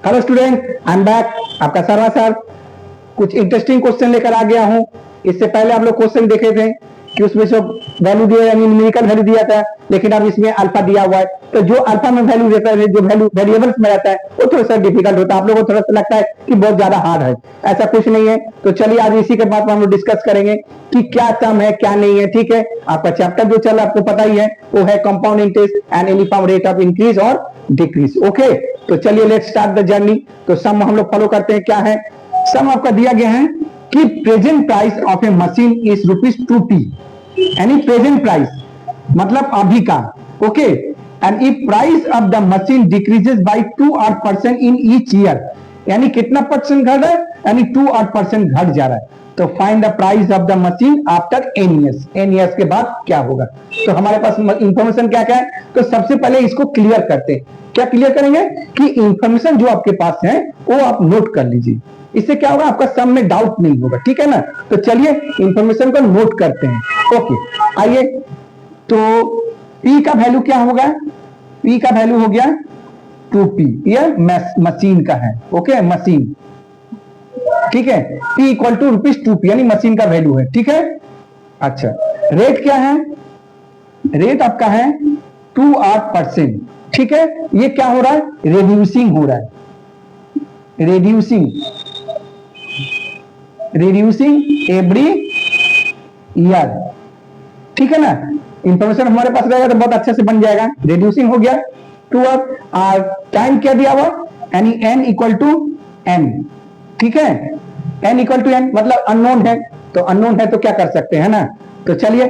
Hello student, I am back. आपका सर्वा sir कुछ इंटरेस्टिंग क्वेश्चन लेकर आ गया हूं। इससे पहले आप लोग क्वेश्चन देखे थे कि उसमें जो वैल्यू दिया यानी न्यूमेरिकल वैल्यू दिया था, लेकिन अब इसमें अल्फा दिया हुआ है। तो जो अल्फा में वैल्यू रहता है, जो वैल्यू वेरिएबल्स में रहता है, वो थोड़ा सा डिफिकल्ट होता है। आप लोगों को थोड़ा सा लगता है कि बहुत ज्यादा हार्ड है, ऐसा कुछ नहीं है। तो चलिए आज इसी के बाद हम लोग डिस्कस करेंगे कि क्या टर्म है क्या नहीं है। ठीक है, आपका चैप्टर जो चल रहा है आपको पता ही है, वो है compound interest and uniform rate of increase और डिक्रीज। ओके, तो चलिए लेट्स स्टार्ट द जर्नी। तो सम हम लोग फॉलो करते हैं। क्या है सम? आपका दिया गया है कि present price of A machine is ₹2p, यानी प्रेजेंट प्राइस मतलब अभी का। Okay, and if price of the machine decreases by 2% in each year, यानी कितना परसेंट घट रहा है, यानी 2% घट जा रहा है। तो find the price of the machine after n years, n years के बाद क्या होगा। तो हमारे पास इंफॉर्मेशन क्या क्या है, तो सबसे पहले इसको क्लियर करते हैं। क्या क्लियर करेंगे कि इंफॉर्मेशन जो आपके पास है वो आप नोट कर लीजिए। इससे क्या होगा, आपका सम में डाउट नहीं होगा। ठीक है ना, तो चलिए इंफॉर्मेशन को नोट करते हैं। ओके, आइए। तो P का वैल्यू क्या होगा? P का वैल्यू हो गया 2p, ये मशीन का है। Okay, machine. ठीक है, P इक्वल टू ₹2p, यानी मशीन का वैल्यू है। ठीक है, अच्छा। रेट क्या है? रेट आपका है 2%। ठीक है, ये क्या हो रहा है? रिड्यूसिंग हो रहा है, रिड्यूसिंग एवरी ईयर। ठीक है ना, इंफॉर्मेशन हमारे पास रहेगा तो बहुत अच्छे से बन जाएगा। रिड्यूसिंग हो गया टू और टाइम क्या दिया हुआ, यानी n इक्वल टू n। ठीक है, n इक्वल टू n मतलब अननोन है, तो अननोन है तो क्या कर सकते हैं ना। तो चलिए,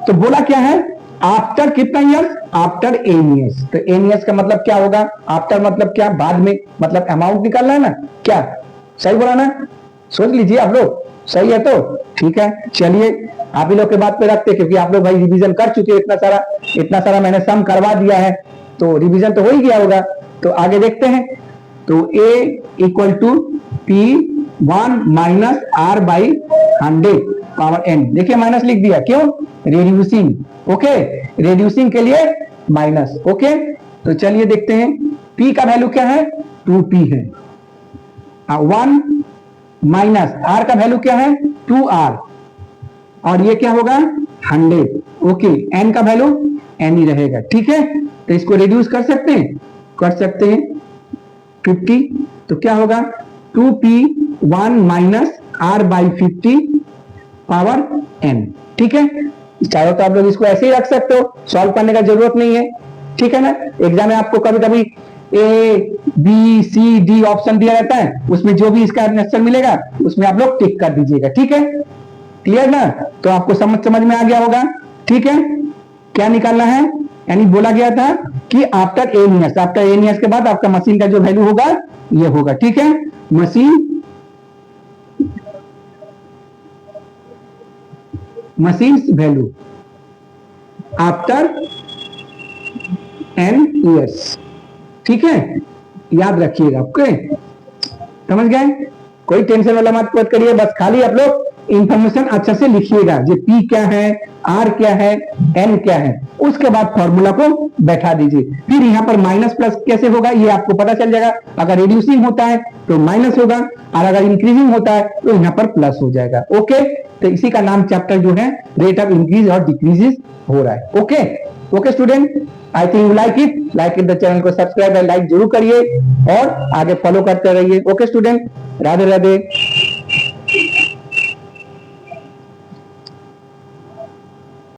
तो बोला क्या है आफ्टर कितना ईयर्स, आफ्टर n years। तो n years का मतलब क्या होगा, आफ्टर मतलब क्या, बाद में, मतलब अमाउंट निकालना है ना। क्या सही बोला ना, सोच लीजिए आप लोग, सही है तो ठीक है। चलिए आप ही लोग के बात पे रखते, क्योंकि आप लोग भाई रिवीजन कर चुके हैं इतना सारा मैंने सम करवा दिया है, तो रिवीजन तो हो ही गया होगा। तो आगे देखते हैं। तो a equal to P1 minus R by 100 power n। देखिए माइनस लिख दिया, क्यों? रिड्यूसिंग। ओके, रिड्यूसिंग के लिए माइनस। ओके, तो चलिए देखते हैं। P का वैल्यू क्या है? 2p है। 1 माइनस R का वैल्यू क्या है? 2R, और ये क्या होगा? 100। ओके, n का वैल्यू n ही रहेगा। ठीक है, तो इसको रिड्यूस कर सकते हैं 50। तो क्या होगा? 2p1 minus R by 50 power n। ठीक है, चाहे तो आप लोग इसको ऐसे ही रख सकते हो, सॉल्व करने का जरूरत नहीं है। ठीक है ना, एग्जाम में आपको कभी कभी A, B, C, D option दिया रहता है, उसमें जो भी इसका आंसर मिलेगा उसमें आप लोग टिक कर दीजिएगा। ठीक है, क्लियर ना? तो आपको समझ में आ गया होगा। ठीक है, क्या निकालना है, यानी बोला गया था कि after n years, after n years के बाद आपका मशीन का जो वैल्यू होगा ये होगा। ठीक है, machine value after n years। ठीक है, याद रखिएगा। ओके, समझ गए? कोई टेंशन वाला मत करिए, बस खाली आप लोग इंफॉर्मेशन अच्छे से लिखिएगा। जो P क्या है, R क्या है, N क्या है, उसके बाद फॉर्मूला को बैठा दीजिए। फिर यहाँ पर माइनस प्लस कैसे होगा ये आपको पता चल जाएगा। अगर रिड्यूसिंग होता है तो माइनस होगा, और अगर इंक्रीजिंग होता है तो यहाँ पर प्लस हो जाएगा। ओके, तो इसी का नाम चैप्टर जो है रेट ऑफ इंक्रीज और डिक्रीजेस हो रहा है। Okay okay student, I think you like it the channel को सब्सक्राइब और लाइक जरूर करिए और आगे फॉलो करते रहिए। Okay student, Radhe Radhe.